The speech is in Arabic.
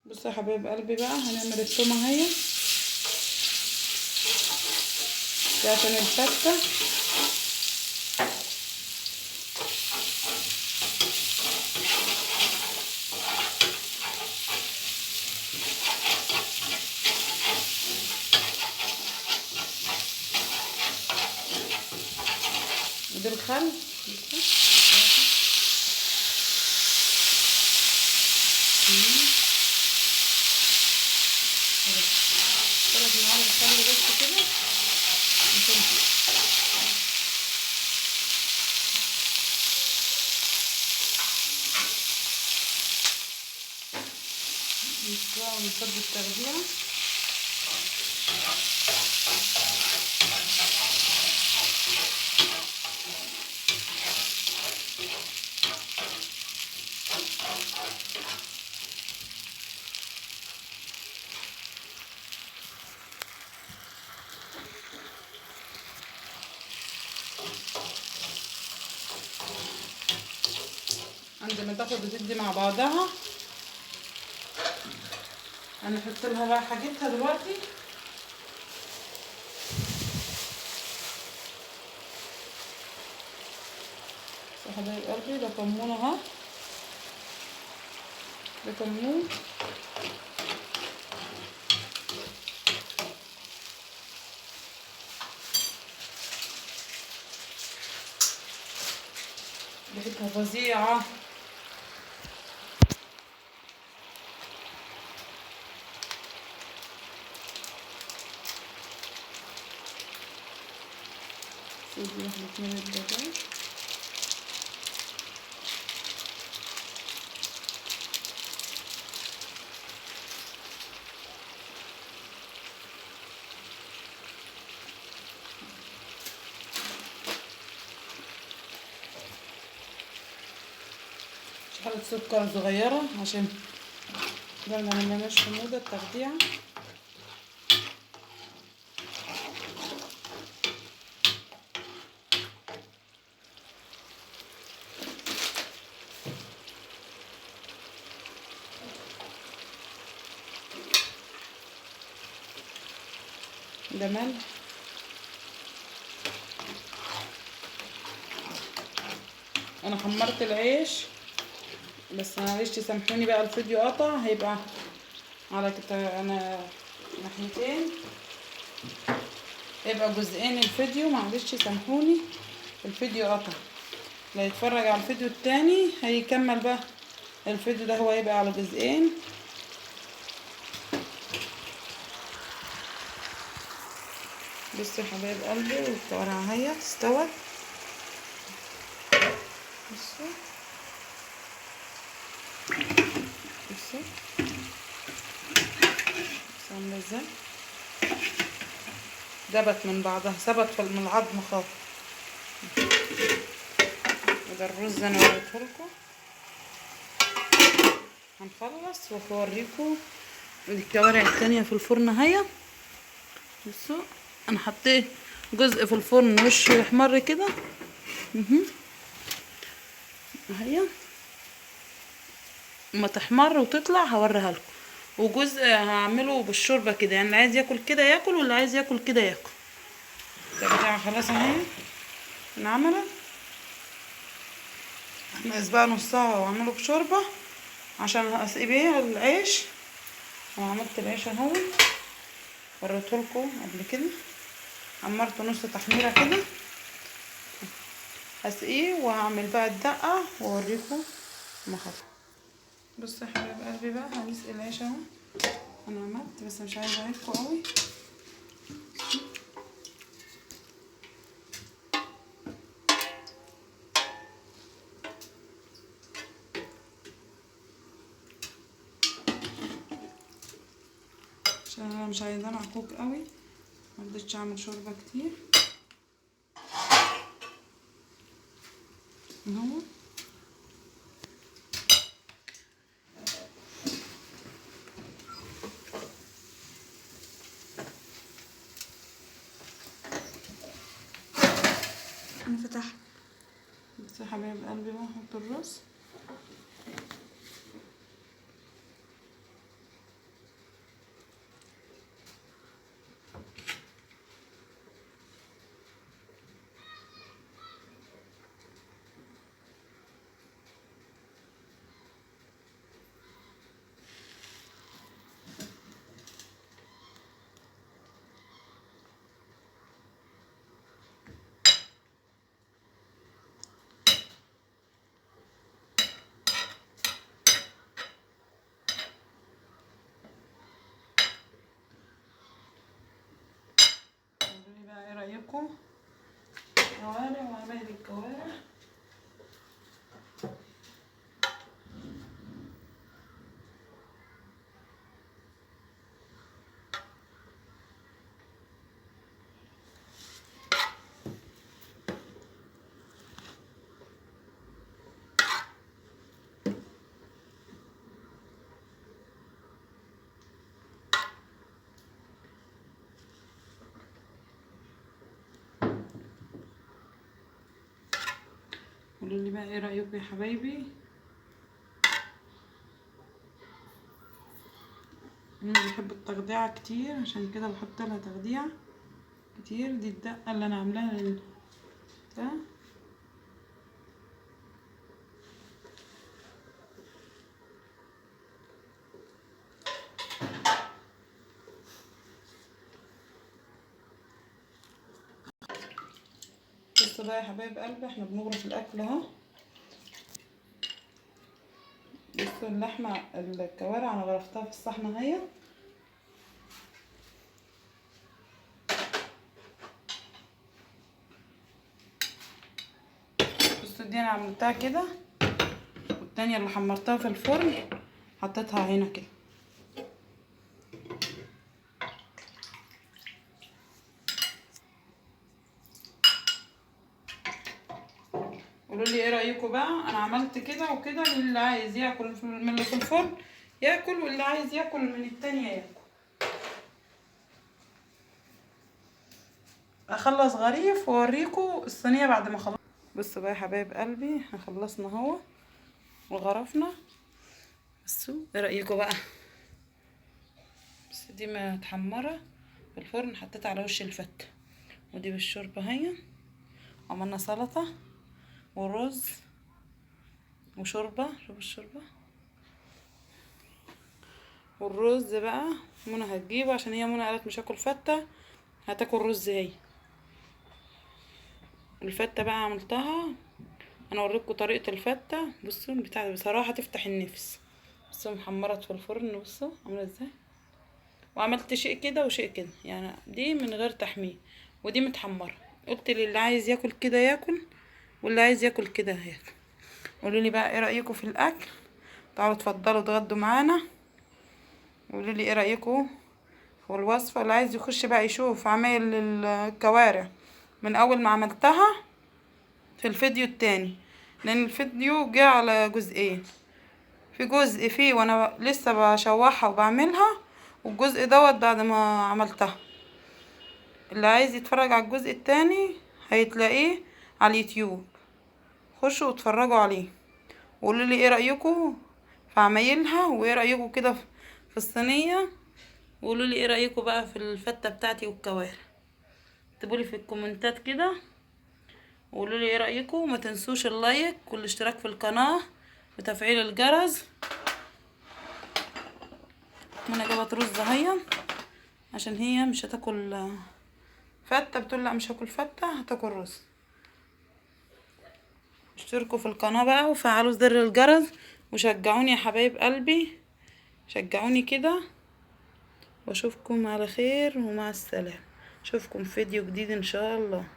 بصوا يا حبايب قلبي بقى هنعمل التومه اهي دي عشان الفته. ودي الخل ثلاث معالق خل بس كده نسويها ونفضي التغذية. عندما تاخد وتدي مع بعضها هنحط لها بقى حاجتها دلوقتي. يا حبايب قلبي ده كمون اهو، ده كمون ريحتها فظيعة. سيدي واحدة من الدجاج شحالة سكر صغيرة عشان ده ما نعملناش حموضة التخديعة. ده ملح. انا حمرت العيش بس معلش سامحوني بقى الفيديو قطع، هيبقى على كده انا ناحيتين، هيبقى جزئين الفيديو، معلش سامحوني الفيديو قطع. اللي هيتفرج على الفيديو التاني هيكمل بقى الفيديو ده، هو هيبقى على جزئين. بصوا يا حبايب قلبي والكوارع اهي استوت. بصوا بصوا عامله ازاي، دبت من بعضها، ثبت من العظم خالص. وده الرز انا وريته لكم، هنخلص وهوريكم الكوارع التانية في الفرن اهي. بصوا انا حطيت جزء في الفرن وشه يحمر كده اهي، اما تحمر وتطلع هوريها لكم. وجزء هعمله بالشوربه كده، يعني اللي عايز ياكل كده ياكل واللي عايز ياكل كده ياكل. ده بتاع خلاص اهي انعملت. نقص بقى نصها واعمله بشوربه عشان اسقي بيها العيش. وعملت العيش اهو وريته لكم قبل كده، حمرته نص تحميره كده، هسقيه وهعمل بقى الدقه واوريكم ما خلص. بصوا يا حبايب قلبي بقى هنسقي العيش اهو. انا عملت بس مش عايزه اعيدكم قوي. عشان انا مش عايزاه معكوك قوي، مرضتش اعمل شوربه كتير اهو. انا فتحت. بس يا حبايب قلبي بقى هحط الرز. لكم كوارع وعمايل الكوارع. قولوا لي بقى ايه رايكم يا حبايبي. انا بحب التخديعه كتير، عشان كده بحط لها تخديعه كتير. دي الدقه اللي انا عاملاها ده. بصوا بقى يا حبايب قلبي، احنا بنغرف الاكل اهو. بصوا اللحمه الكوارع انا غرفتها في الصحنه اهي. بصوا دي انا عملتها كده، والتانية اللي حمرتها في الفرن حطيتها هنا كده. قولوا لي ايه رايكم بقى. انا عملت كده وكده، اللي عايز ياكل من اللي في الفرن ياكل، واللي عايز ياكل من التانية ياكل. اخلص غريف واوريكم الصينيه بعد ما خلص. بصوا بقى يا حبايب قلبي، احنا خلصنا اهو وغرفنا. بصوا ايه رايكم بقى. بس دي متحمره في الفرن، حطيتها على وش الفته. ودي بالشوربه اهي. عملنا سلطه ورز وشوربه. شوفوا الشوربه والرز بقى. منى هتجيبه عشان هي منى قالت مش هاكل فته، هتاكل رز هي. الفته بقى عملتها انا اوريكم طريقه الفته. بصوا البتاع بصراحه تفتح النفس. بصوا محمرت في الفرن، بصوا عامله ازاي. وعملت شيء كده وشيء كده، يعني دي من غير تحمير ودي متحمره. قلت للي عايز ياكل كده ياكل، واللي عايز ياكل كده هياكل. قولوا لي بقى ايه رايكم في الاكل. تعالوا اتفضلوا اتغدوا معانا. قولوا لي ايه رايكم في الوصفه. اللي عايز يخش بقى يشوف عمايل الكوارع من اول ما عملتها في الفيديو التاني، لان الفيديو جه على جزئين. في جزء فيه وانا لسه بشوحها وبعملها، والجزء دوت بعد ما عملتها. اللي عايز يتفرج على الجزء التاني هيتلاقيه على اليوتيوب، خشوا واتفرجوا عليه. وقولوا لي ايه رايكم في عمايلها، وايه رايكم كده في الصينيه. وقولوا لي ايه رايكم بقى في الفته بتاعتي والكوارع. اكتبوا لي في الكومنتات كده وقولوا لي ايه رايكم. وما تنسوش اللايك والاشتراك في القناه وتفعيل الجرس. انا جابت رز اهي، عشان هي مش هتاكل فته. بتقول لا مش هاكل فته، هتاكل رز. اشتركوا في القناه بقى وفعلوا زر الجرس وشجعوني يا حبايب قلبي، شجعوني كده. واشوفكم على خير ومع السلامه. اشوفكم في فيديو جديد ان شاء الله.